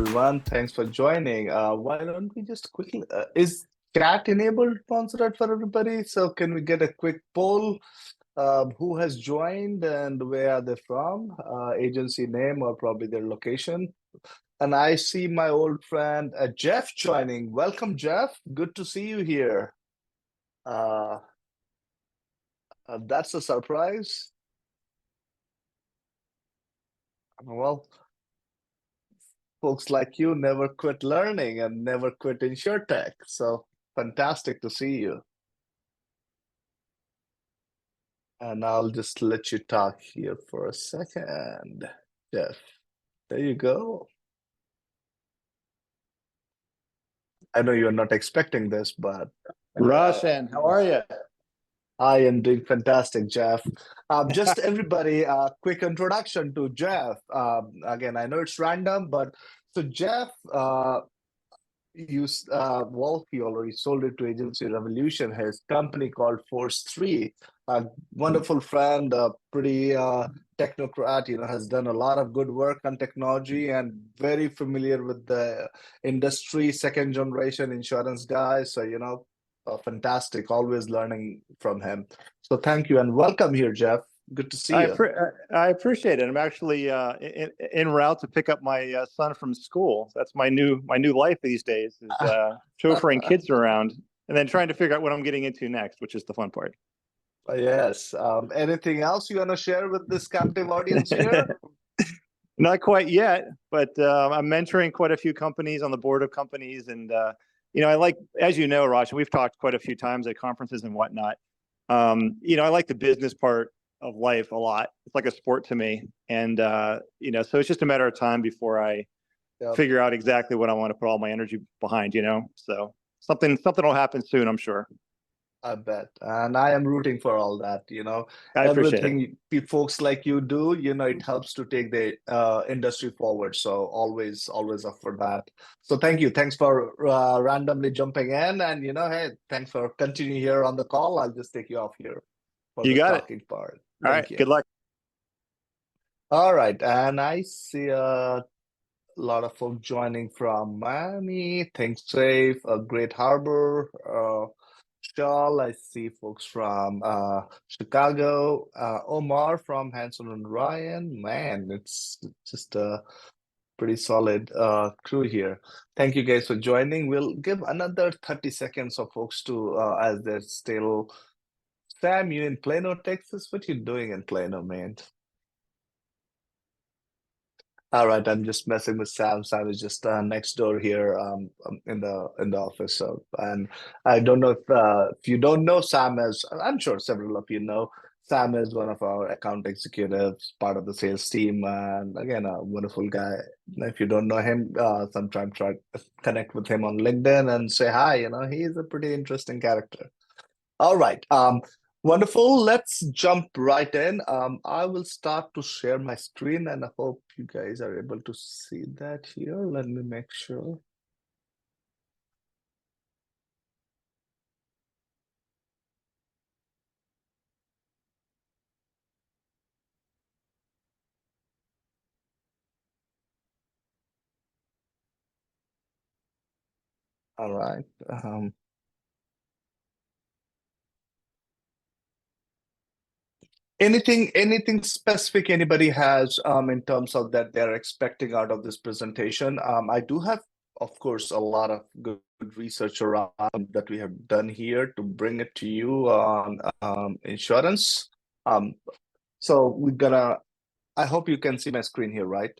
everyone. Thanks for joining. Why don't we just quickly, is chat enabled, Montserrat, for everybody? So can we get a quick poll? Who has joined and where are they from? Agency name or probably their location. And I see my old friend Jeff joining. Welcome, Jeff. Good to see you here. That's a surprise. Well, folks like you never quit learning and never quit InsureTech. So fantastic to see you. And I'll just let you talk here for a second, Jeff. There you go. I know you're not expecting this, but Raution, how are you? I am doing fantastic, Jeff. Just everybody, quick introduction to Jeff. Again, I know it's random, but so Jeff, well, he already sold it to Agency Revolution, his company called Force 3. A wonderful friend, a pretty technocrat, has done a lot of good work on technology and very familiar with the industry, second generation insurance guy. So, fantastic, always learning from him. So thank you and welcome here, Jeff. Good to see you. I appreciate it. I'm actually en route to pick up my son from school. That's my new life these days, is chauffeuring kids around and then trying to figure out what I'm getting into next, which is the fun part. Yes. Anything else you want to share with this captive audience here? Not quite yet, but I'm mentoring quite a few companies on the board of companies. And, I like, as you know, Raution, we've talked quite a few times at conferences and whatnot. I like the business part of life a lot. It's like a sport to me. And, so it's just a matter of time before I figure out exactly what I want to put all my energy behind, so something will happen soon, I'm sure. I bet. And I am rooting for all that, I appreciate everything folks like you do, it helps to take the industry forward. So always up for that. So thank you. Thanks for randomly jumping in and, hey, thanks for continuing here on the call. I'll just take you off here for the talking part. All right. Good luck. All right. And I see a lot of folks joining from Miami. Think safe, a Great Harbor, Shawl. I see folks from Chicago, Omar from Hanson and Ryan. Man, it's just a pretty solid crew here. Thank you guys for joining. We'll give another 30 seconds of folks to as they're still. Sam, you in Plano, Texas? What you doing in Plano, man? All right, I'm just messing with Sam. Sam is just next door here in the office. So, and I don't know if you don't know Sam, as I'm sure several of you know, Sam is one of our account executives, part of the sales team, and again, a wonderful guy. If you don't know him, sometime try to connect with him on LinkedIn and say hi. He's a pretty interesting character. All right. Wonderful. Let's jump right in. I will start to share my screen and I hope you guys are able to see that here. Let me make sure. All right. Anything specific anybody has in terms of that they're expecting out of this presentation? I do have, of course, a lot of good research around that we have done here to bring it to you on insurance. So I hope you can see my screen here, right?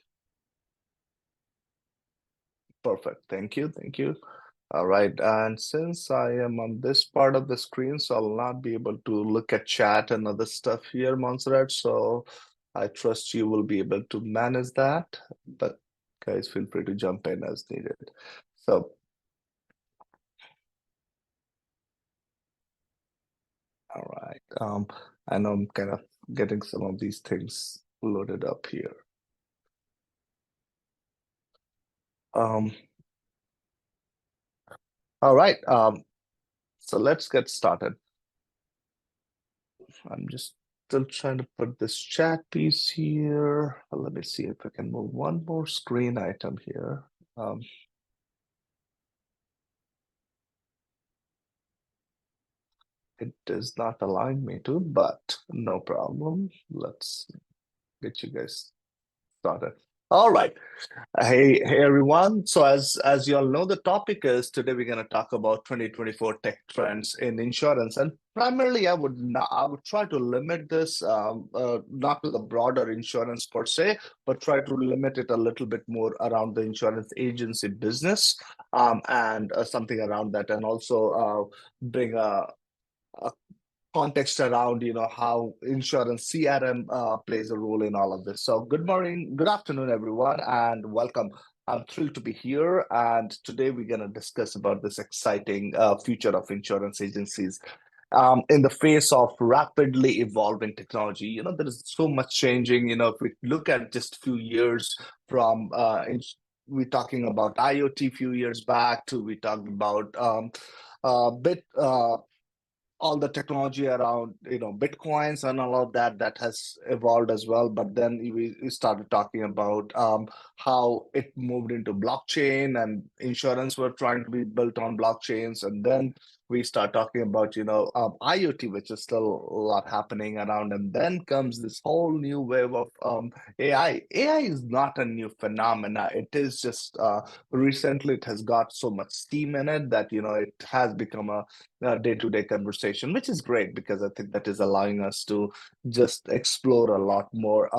Perfect. Thank you. All right, and since I am on this part of the screen, so I'll not be able to look at chat and other stuff here, Montserrat. So I trust you will be able to manage that, but guys, feel free to jump in as needed. So, all right, I know I'm kind of getting some of these things loaded up here. All right, so let's get started. I'm just still trying to put this chat piece here. Let me see if I can move one more screen item here. Um, it is not allowing me to, but no problem. Let's get you guys started. All right. Hey everyone. So as you all know, the topic is today we're going to talk about 2024 tech trends in insurance, and primarily I would try to limit this not to the broader insurance per se, but try to limit it a little bit more around the insurance agency business, and something around that, and also bring a context around how insurance CRM plays a role in all of this. So good morning, good afternoon, everyone, and welcome. I'm thrilled to be here, and today we're going to discuss about this exciting future of insurance agencies in the face of rapidly evolving technology. There is so much changing. If we look at just a few years from we're talking about IoT a few years back to we talked about bit all the technology around bitcoins and all of that has evolved as well, but then we started talking about how it moved into blockchain, and insurance were trying to be built on blockchains, and then we start talking about IoT, which is still a lot happening around, and then comes this whole new wave of AI is not a new phenomena. It is just recently it has got so much steam in it that it has become a day-to-day conversation, which is great because I think that is allowing us to just explore a lot more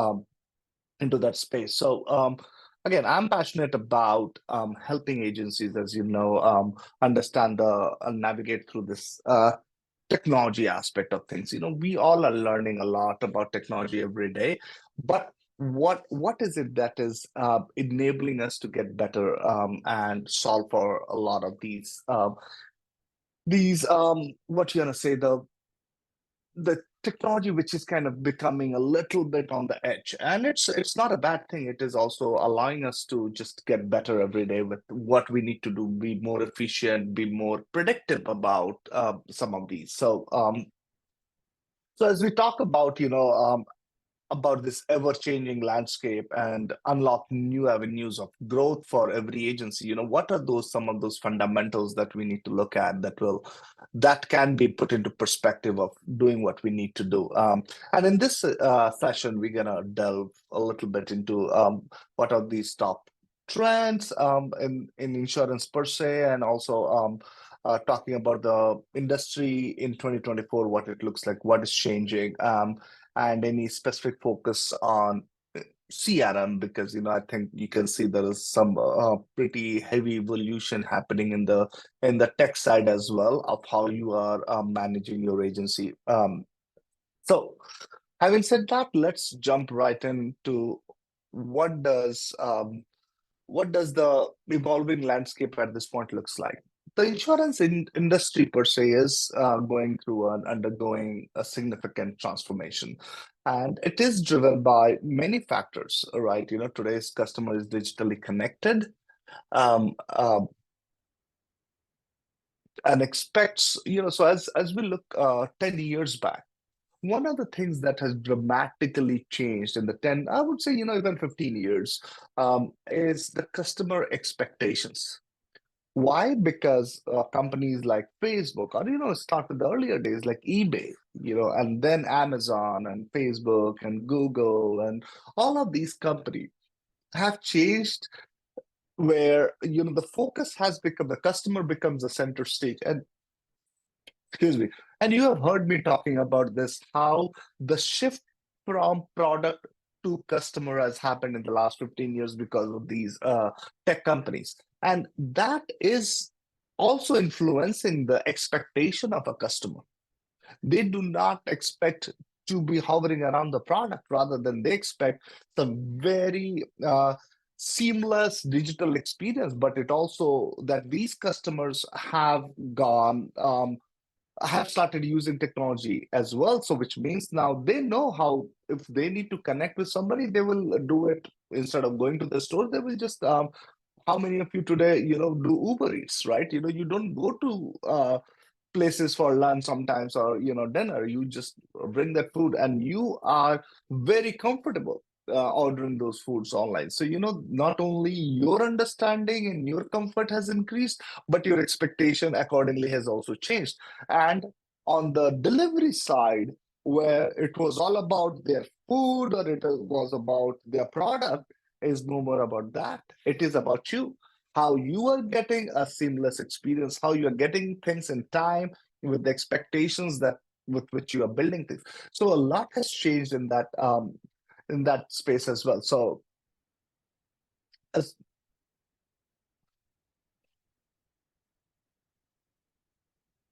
into that space. So again, I'm passionate about helping agencies, as you know, understand the navigate through this technology aspect of things. We all are learning a lot about technology every day, but what is it that is enabling us to get better and solve for a lot of these what you gonna say, the technology which is kind of becoming a little bit on the edge, and it's not a bad thing. It is also allowing us to just get better every day with what we need to do, be more efficient, be more predictive about some of these. So as we talk about this ever-changing landscape and unlock new avenues of growth for every agency, what are those some of those fundamentals that we need to look at that can be put into perspective of doing what we need to do. And in this session, we're gonna delve a little bit into what are these top trends in insurance per se, and also talking about the industry in 2024, what it looks like, what is changing, and any specific focus on CRM, because I think you can see there is some pretty heavy evolution happening in the tech side as well of how you are managing your agency. So having said that, let's jump right into what does the evolving landscape at this point looks like. The insurance industry per se is going through and undergoing a significant transformation, and it is driven by many factors, right? Today's customer is digitally connected, um, uh, and expects, so as we look 10 years back, one of the things that has dramatically changed in the 10, I would say, even 15 years, is the customer expectations. Why? Because companies like Facebook, or start with the earlier days like eBay, and then Amazon and Facebook and Google and all of these companies have changed, where the focus has become the customer becomes the center stage. And excuse me, and you have heard me talking about this, how the shift from product to customer has happened in the last 15 years because of these tech companies. And that is also influencing the expectation of a customer. They do not expect to be hovering around the product, rather than they expect some very seamless digital experience, but it also that these customers have started using technology as well. So which means now they know how, if they need to connect with somebody, they will do it. Instead of going to the store, they will just how many of you today do Uber Eats, right? You don't go to places for lunch sometimes, or dinner. You just bring that food and you are very comfortable. ordering those foods online. So, not only your understanding and your comfort has increased, but your expectation accordingly has also changed. And on the delivery side, where it was all about their food or it was about their product, is no more about that. It is about you, how you are getting a seamless experience, how you are getting things in time with the expectations that with which you are building things. So a lot has changed in that space as well. So as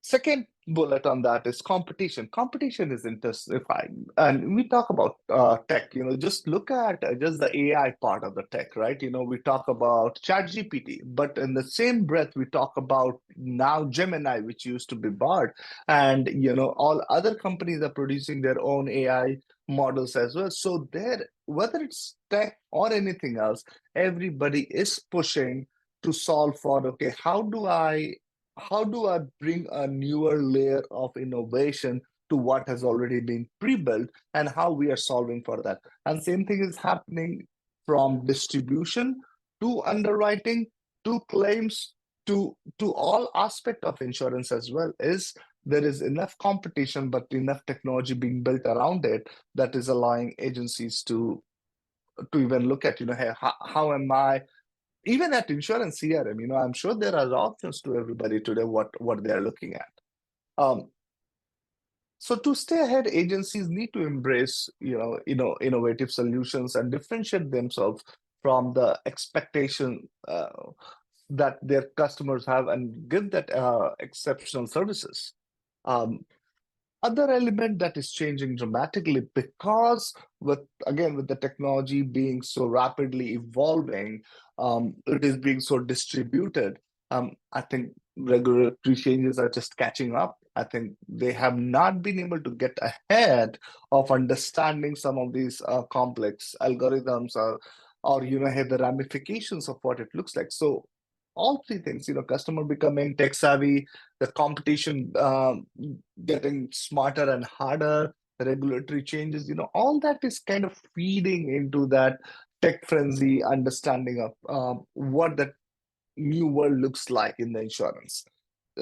second bullet on that is competition. Competition is intensifying, and we talk about tech. Just look at just the AI part of the tech, right? We talk about ChatGPT, but in the same breath, we talk about now Gemini, which used to be Bard, and all other companies are producing their own AI models as well. So there, whether it's tech or anything else, everybody is pushing to solve for, okay, how do I bring a newer layer of innovation to what has already been pre-built, and how we are solving for that? And same thing is happening from distribution to underwriting to claims to all aspect of insurance as well. Is there is enough competition but enough technology being built around it that is allowing agencies to even look at, hey, how am I even at insurance CRM, I'm sure there are options to everybody today what they're looking at. Um, so to stay ahead, agencies need to embrace, innovative solutions and differentiate themselves from the expectation that their customers have and give that exceptional services. Um, Other element that is changing dramatically, because with the technology being so rapidly evolving, it is being so distributed. I think regulatory changes are just catching up. I think they have not been able to get ahead of understanding some of these complex algorithms, or have the ramifications of what it looks like. So all three things, customer becoming tech savvy, the competition getting smarter and harder, regulatory changes, all that is kind of feeding into that tech frenzy understanding of what that new world looks like in the insurance.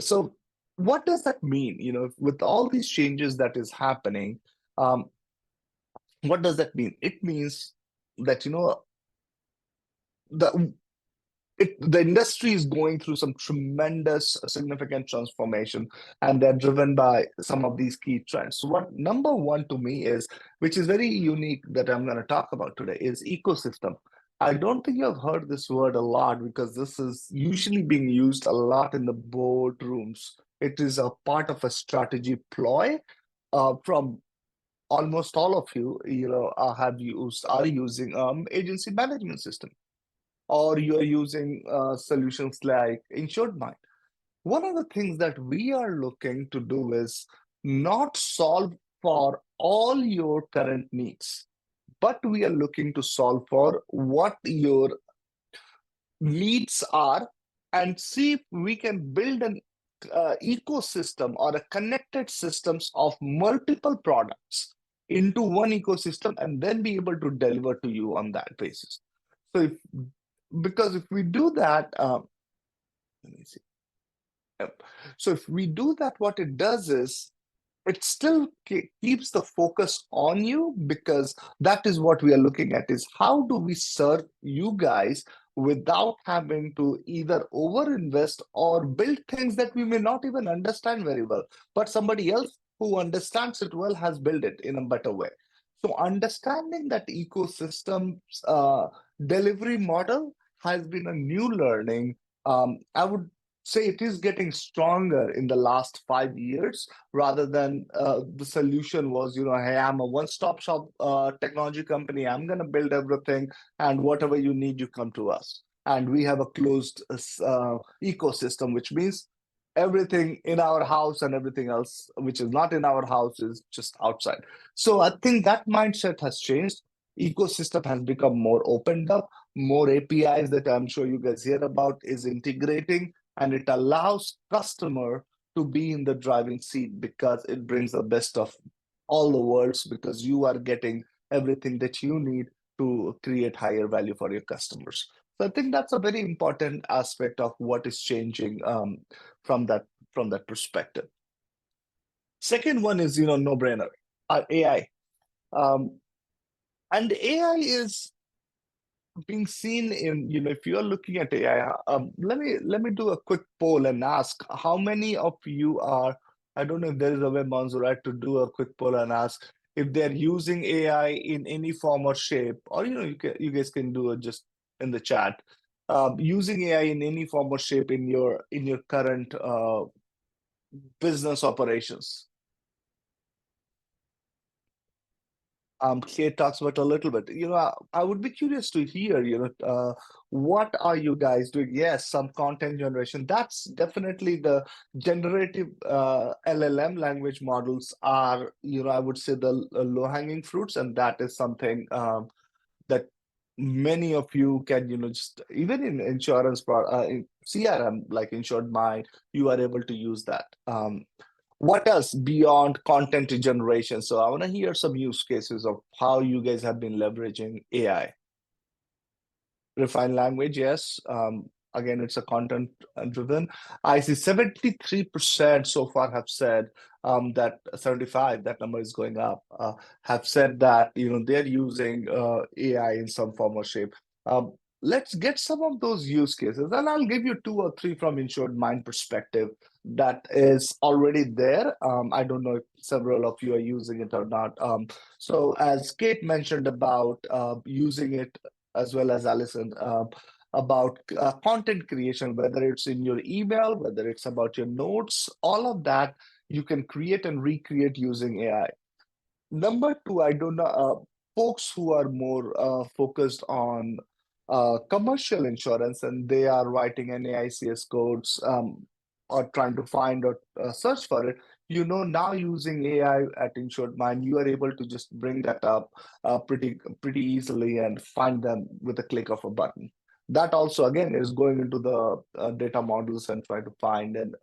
So what does that mean? With all these changes that is happening, um, what does that mean? It means that, the the industry is going through some tremendous significant transformation, and they're driven by some of these key trends. So what number one to me is, which is very unique that I'm going to talk about today, is ecosystem. I don't think you've heard this word a lot because this is usually being used a lot in the boardrooms. It is a part of a strategy ploy from almost all of you, are using agency management system, or you're using solutions like InsuredMine. One of the things that we are looking to do is not solve for all your current needs, but we are looking to solve for what your needs are, and see if we can build an ecosystem or a connected systems of multiple products into one ecosystem, and then be able to deliver to you on that basis. So because if we do that, let me see. Yep. So if we do that, what it does is it still keeps the focus on you, because that is what we are looking at, is how do we serve you guys without having to either overinvest or build things that we may not even understand very well, but somebody else who understands it well has built it in a better way. So understanding that ecosystem's delivery model has been a new learning. I would say it is getting stronger in the last 5 years, rather than the solution was, hey, I'm a one-stop shop technology company. I'm going to build everything, and whatever you need, you come to us. And we have a closed ecosystem, which means everything in our house and everything else which is not in our house is just outside. So I think that mindset has changed. Ecosystem has become more opened up, more APIs that I'm sure you guys hear about is integrating, and it allows customer to be in the driving seat, because it brings the best of all the worlds, because you are getting everything that you need to create higher value for your customers. So I think that's a very important aspect of what is changing from that perspective. Second one is, no brainer, AI. Um, and AI is being seen in, if you're looking at AI, let me do a quick poll and ask how many of you are, I don't know if there is a way, Mansurat, to do a quick poll and ask if they're using AI in any form or shape, or you guys can do it just in the chat, using AI in any form or shape in your current business operations. Kate talks about a little bit. I would be curious to hear, what are you guys doing? Yes, some content generation. That's definitely the generative LLM language models are, I would say the low-hanging fruits, and that is something that many of you can, just even in insurance, in CRM, like InsuredMine, you are able to use that. What else beyond content generation? So I want to hear some use cases of how you guys have been leveraging AI. Refined language, yes. Again, it's a content driven. I see 73% so far have said that 75, that number is going up, have said that they're using AI in some form or shape. Let's get some of those use cases, and I'll give you 2 or 3 from InsuredMine perspective that is already there. I don't know if several of you are using it or not. So as Kate mentioned about using it, as well as Allison, about content creation, whether it's in your email, whether it's about your notes, all of that you can create and recreate using AI. Number 2, I don't know, folks who are more focused on commercial insurance and they are writing NAICS codes, or trying to find or search for it, now using AI at InsuredMine, you are able to just bring that up pretty easily and find them with a click of a button. That also, again, is going into the data models and try to find, and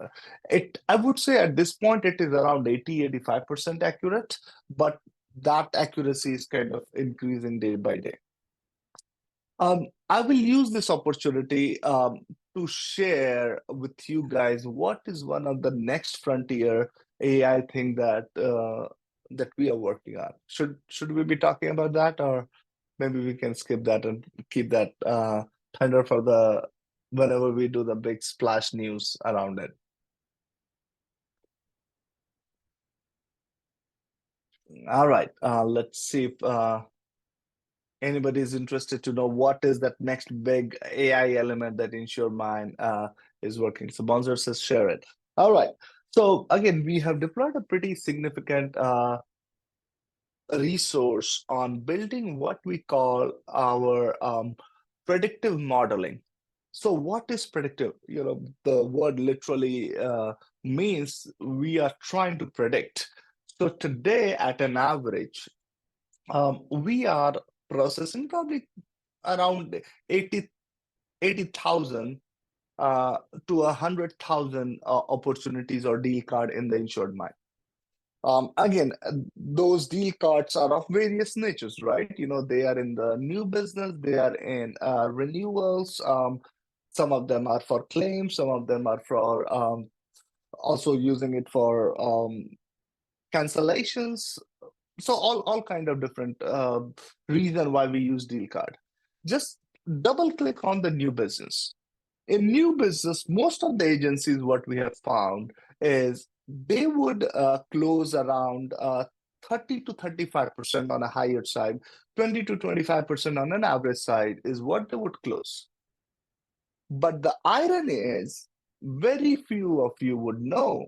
I would say at this point, it is around 80-85% accurate, but that accuracy is kind of increasing day by day. I will use this opportunity to share with you guys what is one of the next frontier AI thing that we are working on. Should we be talking about that, or maybe we can skip that and keep that thunder for the whenever we do the big splash news around it? All right, let's see if anybody is interested to know what is that next big AI element that InsuredMine is working. So Bonzer says share it. All right. So again, we have deployed a pretty significant resource on building what we call our predictive modeling. So what is predictive? The word literally means we are trying to predict. So today, at an average, we are processing probably around 80,000 to 100,000 opportunities or deal card in the InsuredMine. Again, those deal cards are of various natures, right? They are in the new business, they are in renewals. Some of them are for claims, some of them are for also using it for cancellations. So all kind of different reason why we use deal card. Just double click on the new business. In new business, most of the agencies, what we have found is they would close around 30 to 35% on a higher side, 20 to 25% on an average side is what they would close. But the irony is, very few of you would know,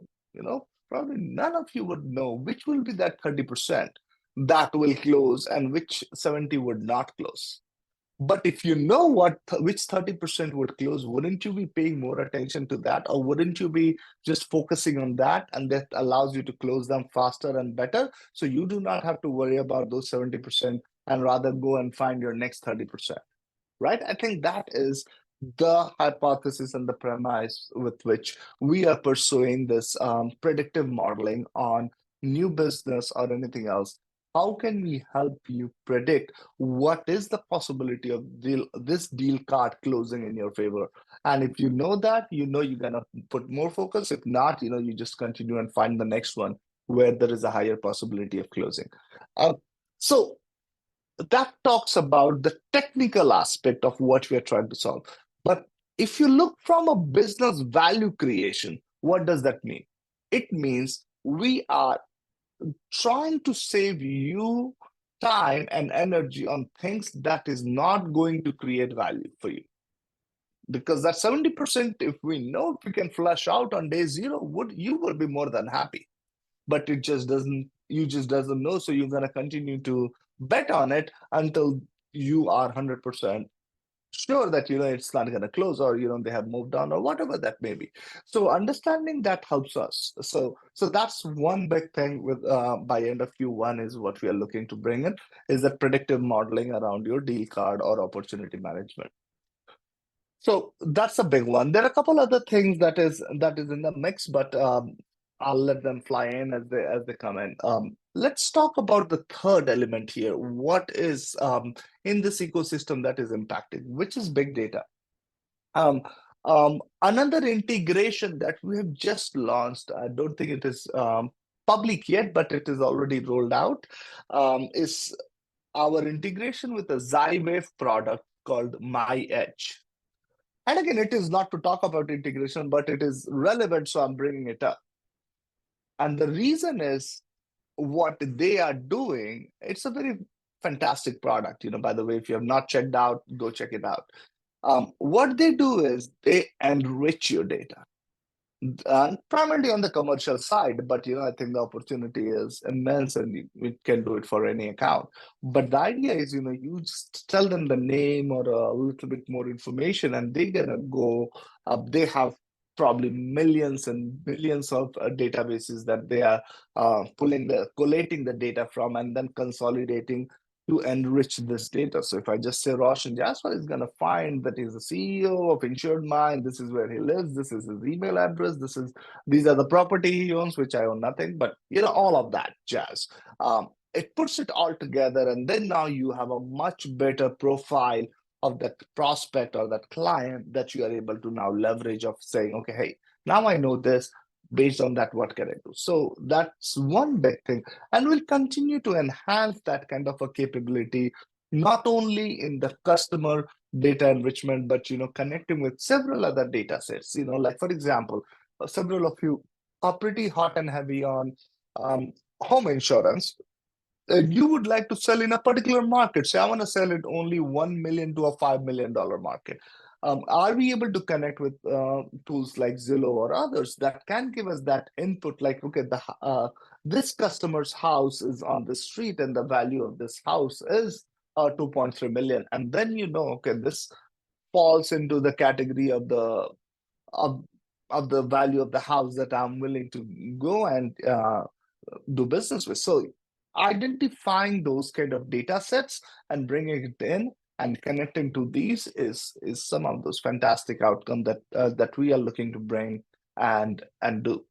probably none of you would know which will be that 30% that will close and which 70 would not close. But if you know which 30% would close, wouldn't you be paying more attention to that? Or wouldn't you be just focusing on that, and that allows you to close them faster and better? So you do not have to worry about those 70% and rather go and find your next 30%, right? I think that is the hypothesis and the premise with which we are pursuing this predictive modeling on new business or anything else. how can we help you predict what is the possibility of this deal card closing in your favor? And if you know that, you know you're gonna put more focus. If not, you know, you just continue and find the next one where there is a higher possibility of closing. So that talks about the technical aspect of what we are trying to solve. But if you look from a business value creation, what does that mean? It means we are trying to save you time and energy on things that is not going to create value for you. Because that 70%, if we know if we can flush out on day zero, you will be more than happy. But it just doesn't, you just doesn't know. So you're gonna continue to bet on it until you are 100% sure that you know it's not going to close, or you know they have moved on, or whatever that may be. So understanding that helps us. So that's one big thing with by end of Q1 is what we are looking to bring in, is that predictive modeling around your deal card or opportunity management. So that's a big one. There are a couple other things that is in the mix, but I'll let them fly in as they come in. Let's talk about the third element here. What is in this ecosystem that is impacting, which is big data. Another integration that we have just launched, I don't think it is public yet, but it is already rolled out, is our integration with a Zywave product called My Edge. And again, it is not to talk about integration, but it is relevant, so I'm bringing it up. And the reason is what they are doing. It's a very fantastic product. You know, by the way, if you have not checked out, go check it out. What they do is they enrich your data. Primarily on the commercial side, but you know, I think the opportunity is immense, and we can do it for any account. But the idea is, you know, you just tell them the name or a little bit more information, and they're gonna go. They have probably millions and millions of databases that they are collating the data from, and then consolidating to enrich this data. So if I just say Raution Jaiswal is going to find that he's the CEO of InsuredMine, this is where he lives, this is his email address, these are the property he owns, which I own nothing, but you know, all of that jazz. It puts it all together, and then now you have a much better profile of that prospect or that client that you are able to now leverage of saying, okay, hey, now I know this. Based on that, what can I do? So that's one big thing, and we'll continue to enhance that kind of a capability, not only in the customer data enrichment, but you know, connecting with several other data sets. You know, like for example, several of you are pretty hot and heavy on home insurance. You would like to sell in a particular market. Say, I want to sell it only 1 million to a $5 million market. Are we able to connect with tools like Zillow or others that can give us that input? Like, okay, this customer's house is on the street, and the value of this house is 2.3 million, and then you know, okay, this falls into the category of the value of the house that I'm willing to go and do business with. So identifying those kind of data sets and bringing it in and connecting to these is some of those fantastic outcomes that we are looking to bring and do.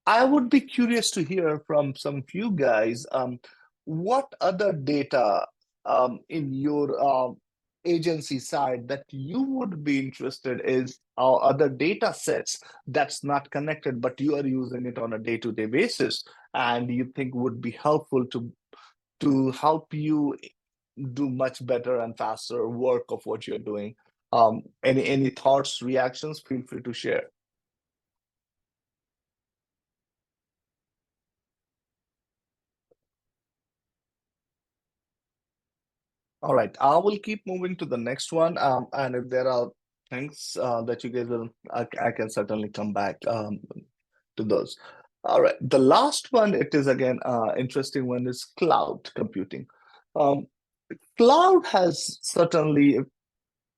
I would be curious to hear from some of you guys, what other data in your agency side that you would be interested is other data sets that's not connected, but you are using it on a day-to-day basis, and you think would be helpful to help you do much better and faster work of what you're doing. Any thoughts, reactions? Feel free to share. All right, I will keep moving to the next one. And if there are things that you guys will, I can certainly come back to those. All right, the last one, it is again interesting one, is cloud computing. Cloud has certainly,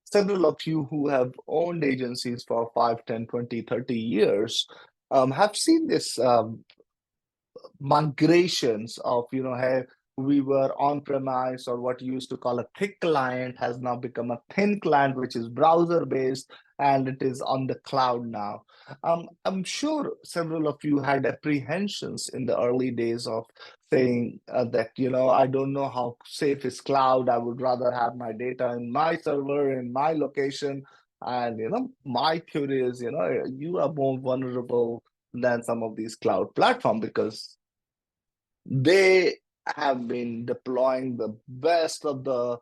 several of you who have owned agencies for 5, 10, 20, 30 years have seen this migrations of, you know, hey, we were on premise, or what you used to call a thick client has now become a thin client, which is browser based, and it is on the cloud now. I'm sure several of you had apprehensions in the early days of saying that, I don't know how safe is cloud. I would rather have my data in my server, in my location. And, my theory is, you are more vulnerable than some of these cloud platforms because they have been deploying the best of the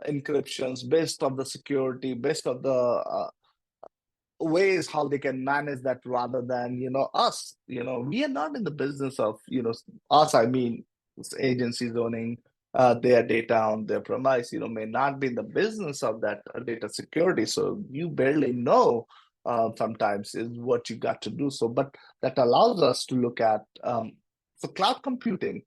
encryptions, best of the security, best of the ways how they can manage that rather than us. We are not in the business of us, I mean agencies owning their data on their premise, may not be in the business of that data security, so you barely know sometimes is what you got to do. So but that allows us to look at so cloud computing.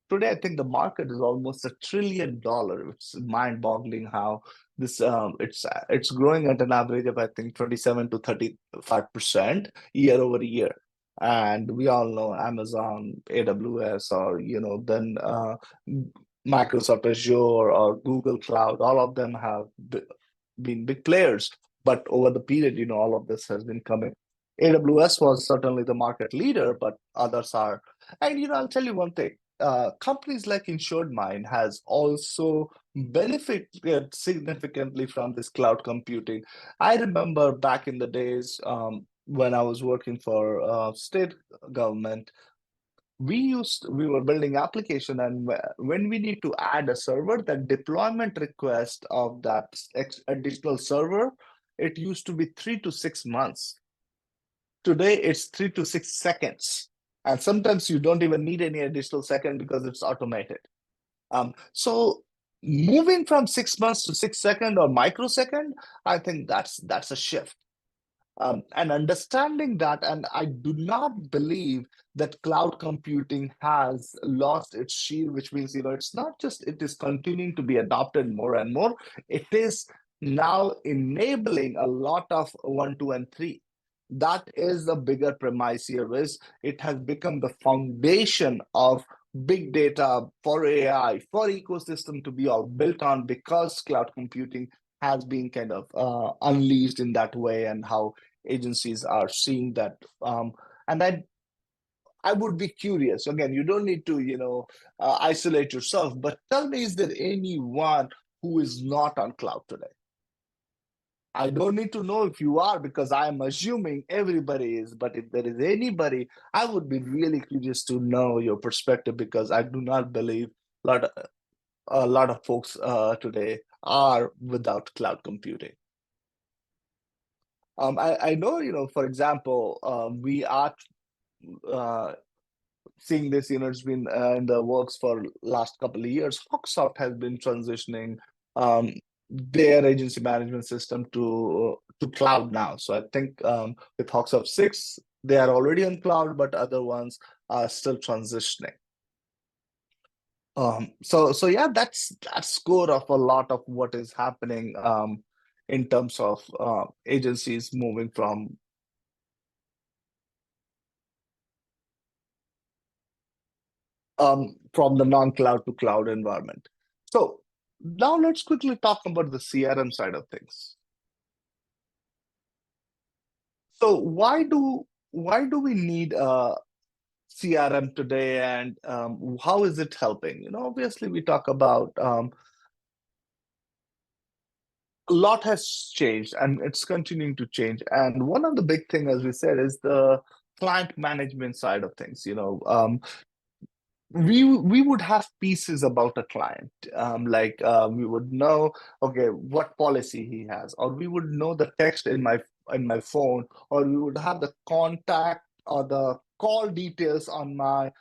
Today, I think the market is almost $1 trillion. It's mind-boggling how this it's growing at an average of I think 27 to 35% year over year. And we all know Amazon, AWS, or then Microsoft Azure or Google Cloud. All of them have been big players. But over the period, all of this has been coming. AWS was certainly the market leader, but others are. And I'll tell you one thing. Companies like InsuredMine has also benefited significantly from this cloud computing. I remember back in the days when I was working for state government, we were building application, and when we need to add a server, the deployment request of that additional server, it used to be 3 to 6 months. Today, it's 3 to 6 seconds. And sometimes you don't even need any additional second because it's automated. So moving from 6 months to 6 seconds or microsecond, I think that's a shift. And understanding that, and I do not believe that cloud computing has lost its shield, which means it's not just it is continuing to be adopted more and more. It is now enabling a lot of 1, 2, and 3. That is the bigger premise here, is it has become the foundation of big data for AI, for ecosystem to be all built on, because cloud computing has been kind of unleashed in that way, and how agencies are seeing that. And I would be curious. Again, you don't need to isolate yourself, but tell me, is there anyone who is not on cloud today? I don't need to know if you are, because I am assuming everybody is. But if there is anybody, I would be really curious to know your perspective, because I do not believe a lot of folks today are without cloud computing. I know, for example, we are seeing this, it's been in the works for last couple of years. Hawksoft has been transitioning their agency management system to cloud now. So I think with Hawksoft 6, they are already on cloud, but other ones are still transitioning. So yeah, that's core of a lot of what is happening in terms of agencies moving from the non-cloud to cloud environment. So now let's quickly talk about the CRM side of things. So why do we need CRM today, and how is it helping? Obviously we talk about a lot has changed, and it's continuing to change. And one of the big thing, as we said, is the client management side of things. We would have pieces about a client, like we would know, okay, what policy he has, or we would know the text in my phone, or we would have the contact or the call details on my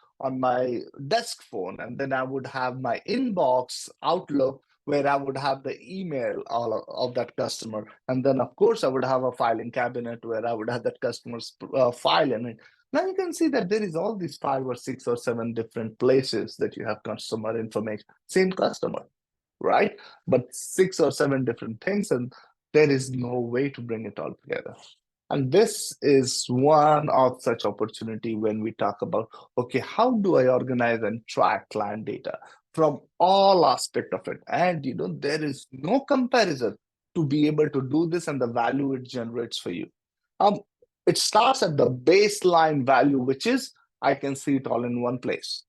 desk phone, and then I would have my inbox Outlook, where I would have the email all of that customer, and then of course I would have a filing cabinet where I would have that customer's file in it. Now you can see that there is all these 5 or 6 or 7 different places that you have customer information, same customer, right? But 6 or 7 different things, and there is no way to bring it all together. And this is one of such opportunity when we talk about, okay, how do I organize and track client data from all aspect of it? And there is no comparison to be able to do this and the value it generates for you. It starts at the baseline value, which is I can see it all in one place.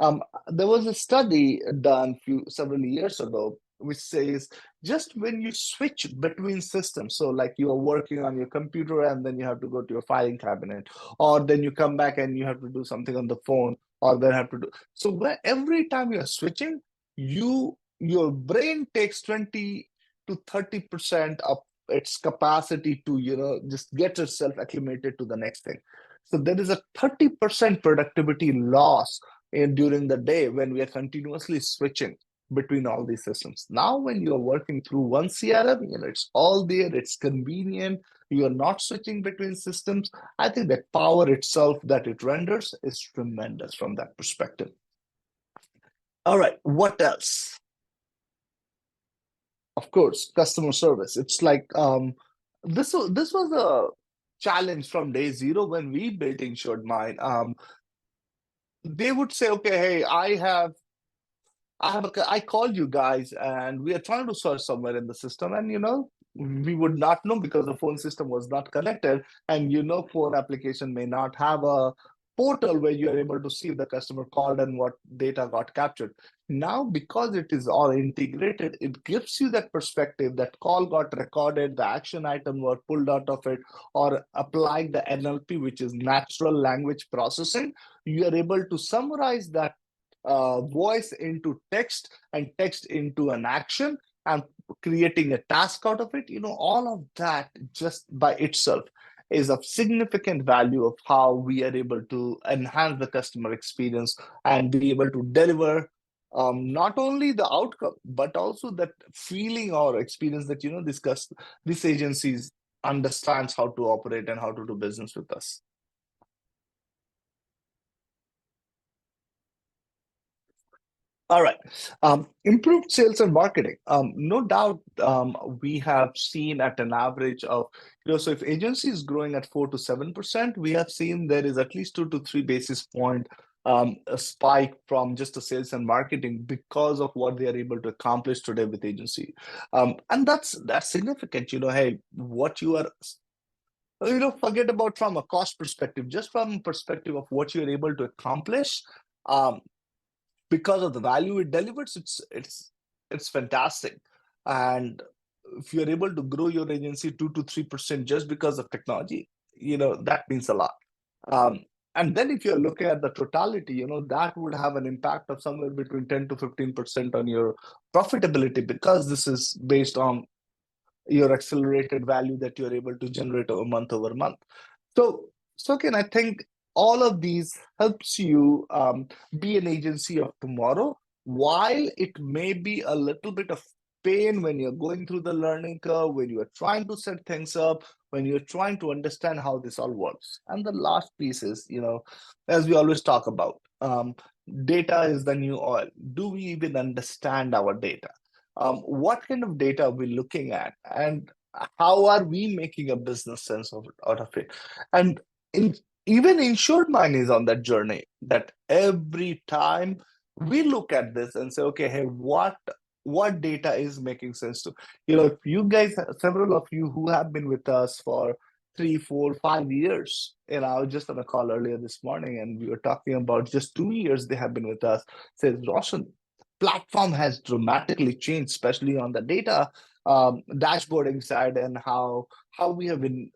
There was a study done several years ago, which says just when you switch between systems, so like you are working on your computer and then you have to go to your filing cabinet, or then you come back and you have to do something on the phone, or then have to do so. Every time you are switching, your brain takes 20 to 30% of its capacity to just get itself acclimated to the next thing. So there is a 30% productivity loss during the day when we are continuously switching between all these systems. Now, when you are working through one CRM, it's all there, it's convenient, you are not switching between systems. I think the power itself that it renders is tremendous from that perspective. All right, what else? Of course, customer service. It's like this was a challenge from day zero when we built InsuredMine. They would say, okay, hey, I called you guys and we are trying to search somewhere in the system, and we would not know because the phone system was not connected, and phone application may not have a portal where you are able to see if the customer called and what data got captured. Now, because it is all integrated, it gives you that perspective that call got recorded, the action item were pulled out of it, or applied the NLP, which is natural language processing. You are able to summarize that voice into text and text into an action and creating a task out of it. All of that just by itself is of significant value of how we are able to enhance the customer experience and be able to deliver not only the outcome but also that feeling or experience that these agencies understands how to operate and how to do business with us. All right. Improved sales and marketing. No doubt, we have seen at an average of, so if agency is growing at 4 to 7%, we have seen there is at least 2 to 3 basis point a spike from just the sales and marketing because of what they are able to accomplish today with agency. And that's significant. Hey, what you are, forget about from a cost perspective, just from a perspective of what you're able to accomplish. Because of the value it delivers, it's fantastic. And if you're able to grow your agency 2 to 3% just because of technology, that means a lot. And then if you're looking at the totality, that would have an impact of somewhere between 10 to 15% on your profitability, because this is based on your accelerated value that you're able to generate over month. So again, I think all of these helps you be an agency of tomorrow. While it may be a little bit of pain when you're going through the learning curve, when you are trying to set things up, when you're trying to understand how this all works. And the last piece is, as we always talk about, data is the new oil. Do we even understand our data? What kind of data are we looking at, and how are we making a business sense out of it? And even InsuredMine is on that journey, that every time we look at this and say, okay, hey, what data is making sense to, if you guys, several of you who have been with us for 3, 4, 5 years, I was just on a call earlier this morning and we were talking about just 2 years they have been with us, says Raution, platform has dramatically changed, especially on the data dashboarding side, and how we have been,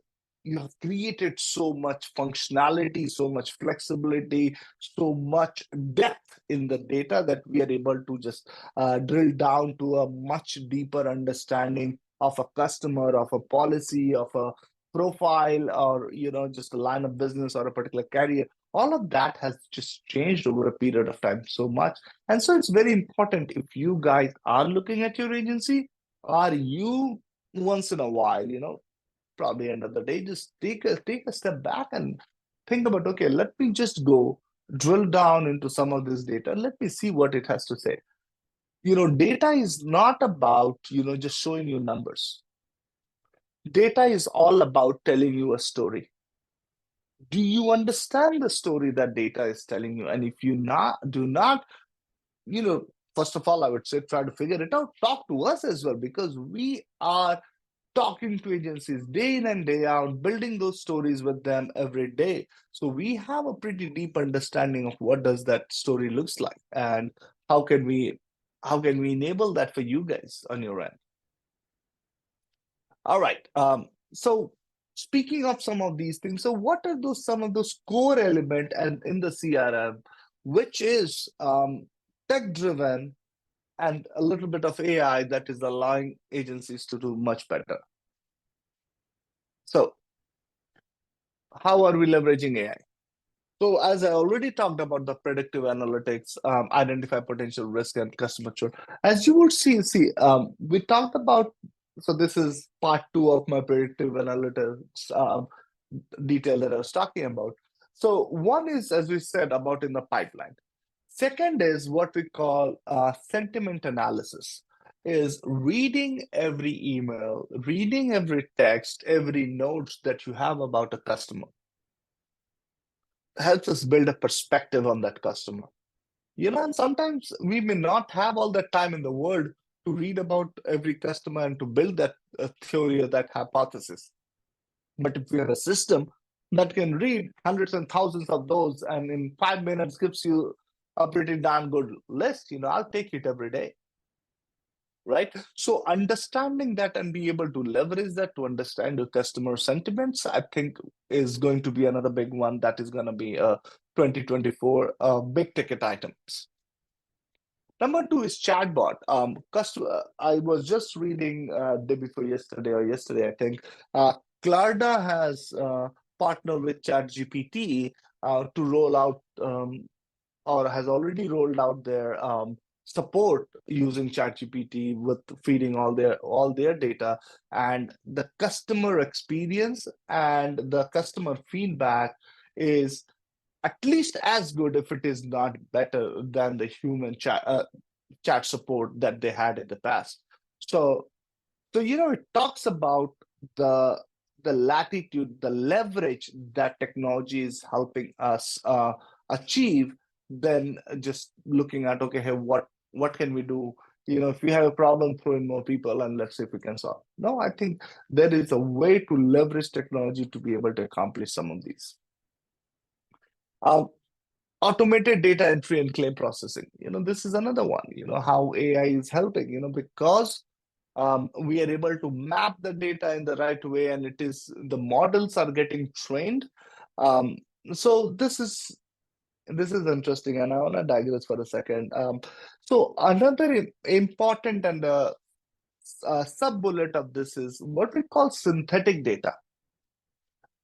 you have created so much functionality, so much flexibility, so much depth in the data that we are able to just drill down to a much deeper understanding of a customer, of a policy, of a profile, or just a line of business or a particular carrier. All of that has just changed over a period of time so much. And so it's very important, if you guys are looking at your agency, are you once in a while, probably end of the day, just take a step back and think about, okay, let me just go drill down into some of this data. Let me see what it has to say. Data is not about, just showing you numbers. Data is all about telling you a story. Do you understand the story that data is telling you? And if you do not, first of all, I would say try to figure it out. Talk to us as well, because we are talking to agencies day in and day out, building those stories with them every day. So we have a pretty deep understanding of what does that story looks like, and how can we enable that for you guys on your end. All right. So speaking of some of these things, so what are those some of those core element and in the CRM, which is tech driven and a little bit of AI that is allowing agencies to do much better? So how are we leveraging AI? So as I already talked about the predictive analytics, identify potential risk and customer churn. As you would see, we talked about, so this is part two of my predictive analytics detail that I was talking about. So one is, as we said, about in the pipeline. Second is what we call sentiment analysis, is reading every email, reading every text, every notes that you have about a customer. Helps us build a perspective on that customer. And sometimes we may not have all the time in the world to read about every customer and to build that theory or that hypothesis. But if we have a system that can read hundreds and thousands of those and in 5 minutes gives you a pretty darn good list, I'll take it every day. Right? So understanding that and be able to leverage that to understand your customer sentiments, I think is going to be another big one that is going to be 2024 big ticket items. Number two is chatbot. I was just reading day before yesterday or yesterday, I think. Klarna has partnered with ChatGPT to roll out or has already rolled out their support using ChatGPT with feeding all their data, and the customer experience and the customer feedback is at least as good, if it is not better, than the human chat support that they had in the past. So it talks about the latitude, the leverage that technology is helping us achieve, than just looking at, okay, hey, what can we do? If we have a problem, throw in more people and let's see if we can solve. No, I think there is a way to leverage technology to be able to accomplish some of these. Automated data entry and claim processing. This is another one. How AI is helping. Because we are able to map the data in the right way, and the models are getting trained. So this is interesting, and I want to digress for a second. So another important and sub bullet of this is what we call synthetic data.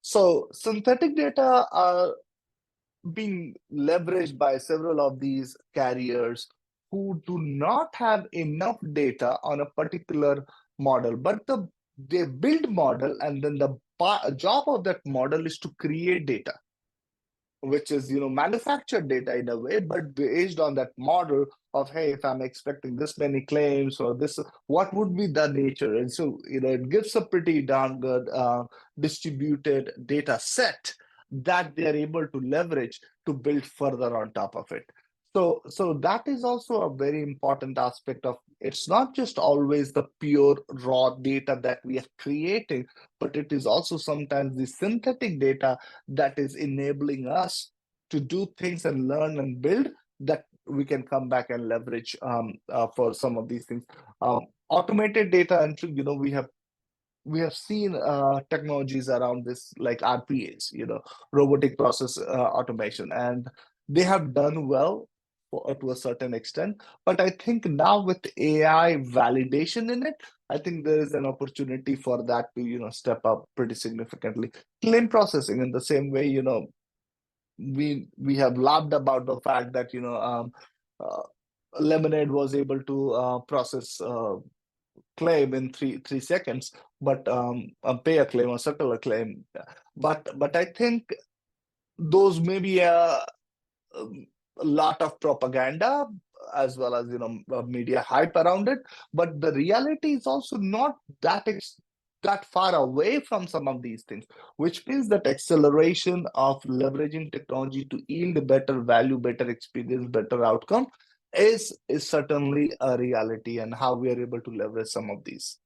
So synthetic data are being leveraged by several of these carriers who do not have enough data on a particular model, but they build model, and then the job of that model is to create data, which is manufactured data in a way, but based on that model of, hey, if I'm expecting this many claims or this, what would be the nature? And so it gives a pretty darn good distributed data set that they're able to leverage to build further on top of it. So that is also a very important aspect of, it's not just always the pure raw data that we are creating, but it is also sometimes the synthetic data that is enabling us to do things and learn and build, that we can come back and leverage for some of these things. Automated data entry, we have seen technologies around this, like RPAs, robotic process automation, and they have done well to a certain extent. But I think now with AI validation in it, I think there is an opportunity for that to step up pretty significantly. Claim processing in the same way, we have laughed about the fact that uh, Lemonade was able to process claim in three seconds, but pay a claim or settle a claim. But I think those may be a lot of propaganda, as well as media hype around it. But the reality is also not that far away from some of these things, which means that acceleration of leveraging technology to yield better value, better experience, better outcome is certainly a reality, and how we are able to leverage some of these.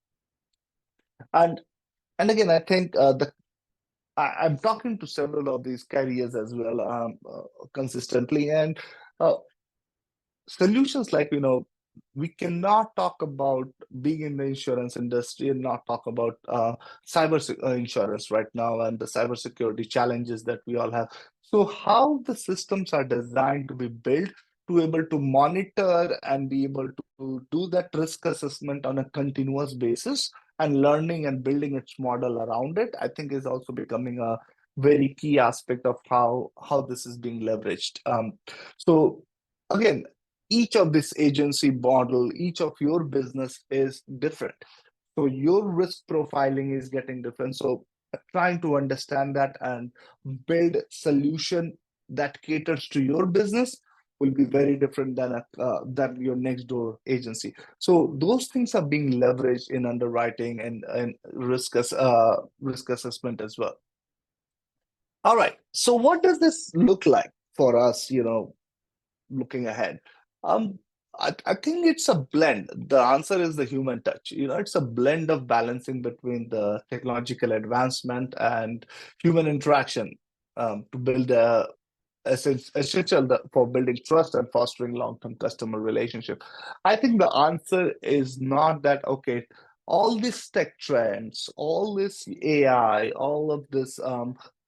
And again, I think I'm talking to several of these carriers as well, consistently, and uh, solutions like, we cannot talk about being in the insurance industry and not talk about insurance right now and the cybersecurity challenges that we all have. So how the systems are designed to be built to able to monitor and be able to do that risk assessment on a continuous basis, and learning and building its model around it, I think is also becoming a very key aspect of how this is being leveraged. So again, each of this agency model, each of your business is different. So your risk profiling is getting different. So trying to understand that and build solution that caters to your business will be very different than your next door agency. So those things are being leveraged in underwriting and risk assessment as well. All right. So what does this look like for us, looking ahead? Um, I think it's a blend. The answer is the human touch. It's a blend of balancing between the technological advancement and human interaction, to build essential for building trust and fostering long-term customer relationship. I think the answer is not that, okay, all these tech trends, all this AI, all of this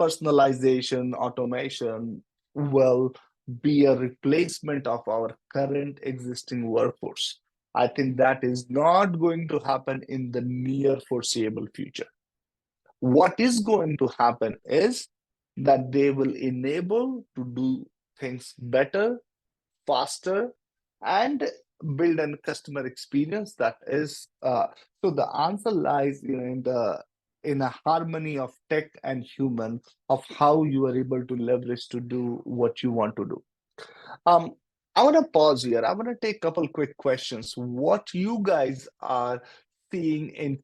personalization, automation will be a replacement of our current existing workforce. I think that is not going to happen in the near foreseeable future. What is going to happen is that they will enable to do things better, faster, and build a customer experience that is so the answer lies, in a harmony of tech and human, of how you are able to leverage to do what you want to do. um I want to pause here. I want to take a couple quick questions. What you guys are seeing in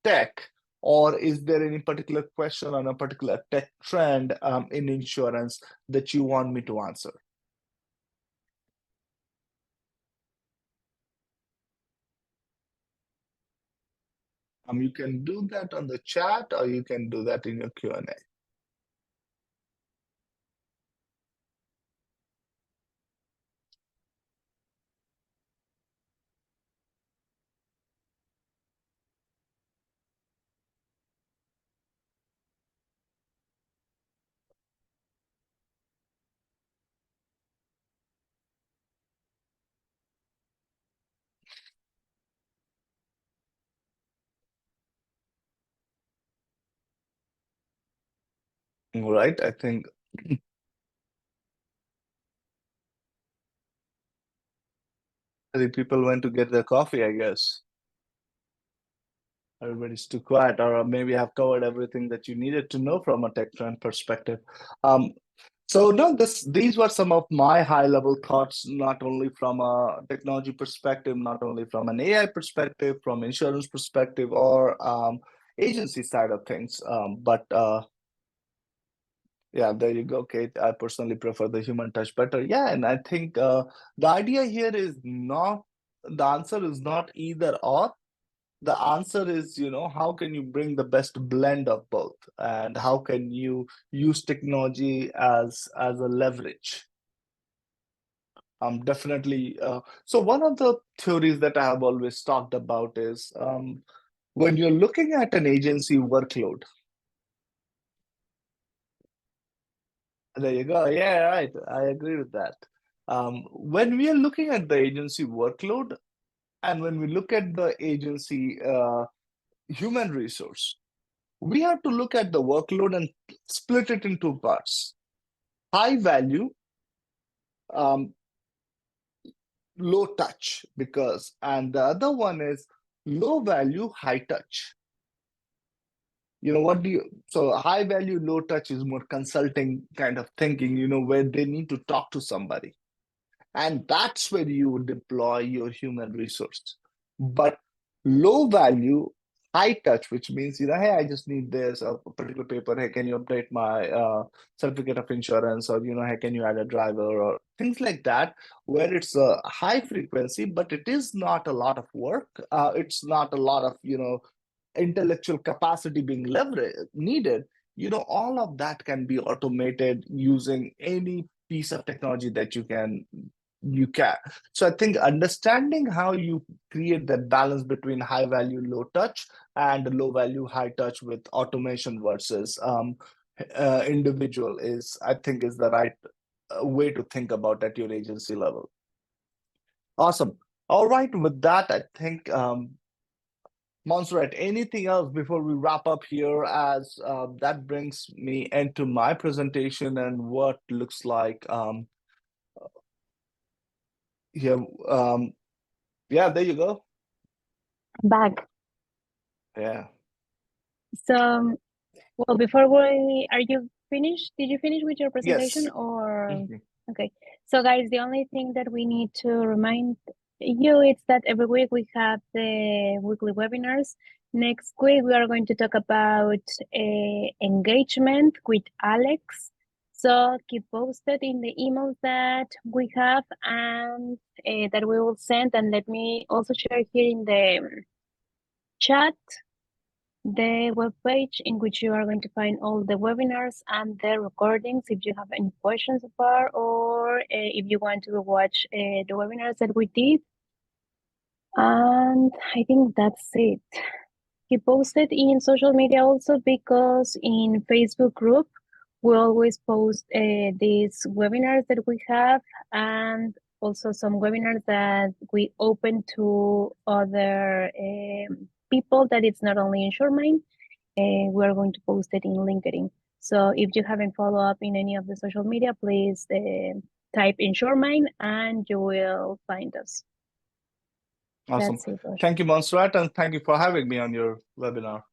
tech, or is there any particular question on a particular tech trend in insurance that you want me to answer? You can do that on the chat, or you can do that in your Q&A. All right, I think people went to get their coffee, I guess. Everybody's too quiet, or maybe I've covered everything that you needed to know from a tech trend perspective. Um, so no, these were some of my high level thoughts, not only from a technology perspective, not only from an AI perspective, from insurance perspective, or agency side of things. But yeah, there you go, Kate. I personally prefer the human touch better. Yeah, and I think the idea here is not, the answer is not either or. The answer is, how can you bring the best blend of both, and how can you use technology as a leverage? Definitely. So one of the theories that I have always talked about is, when you're looking at an agency workload. There you go. Yeah, right. I agree with that. When we are looking at the agency workload, and when we look at the agency human resource, we have to look at the workload and split it into parts: high value, um, low touch, and the other one is low value, high touch. What do you, so high value, low touch is more consulting kind of thinking, where they need to talk to somebody. And that's where you would deploy your human resource. But low value, high touch, which means, hey, I just need this a particular paper. Hey, can you update my certificate of insurance? Or, hey, can you add a driver, or things like that, where it's a high frequency, but it is not a lot of work. It's not a lot of, intellectual capacity being needed, all of that can be automated using any piece of technology that you can. So I think understanding how you create that balance between high value, low touch, and low value, high touch with automation versus individual I think is the right way to think about at your agency level. Awesome. All right, with that, I think Montserrat, anything else before we wrap up here, as that brings me into my presentation and what looks like here. Yeah, there you go. Back. Yeah. So, well, before are you finished? Did you finish with your presentation Yes. or? Okay. So guys, the only thing that we need to remind you is that every week we have the weekly webinars. Next week, we are going to talk about engagement with Alex. So keep posted in the emails that we have and that we will send. And let me also share here in the chat the webpage in which you are going to find all the webinars and the recordings if you have any questions so far, or if you want to watch the webinars that we did. And I think that's it. Keep posted in social media also, because in Facebook group, we always post these webinars that we have, and also some webinars that we open to other people that it's not only InsuredMine. We're going to post it in LinkedIn. So if you haven't followed up in any of the social media, please type InsuredMine and you will find us. Awesome. That's it, Raution. Thank you, Montserrat, and thank you for having me on your webinar.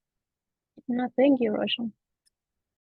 No, thank you, Raution.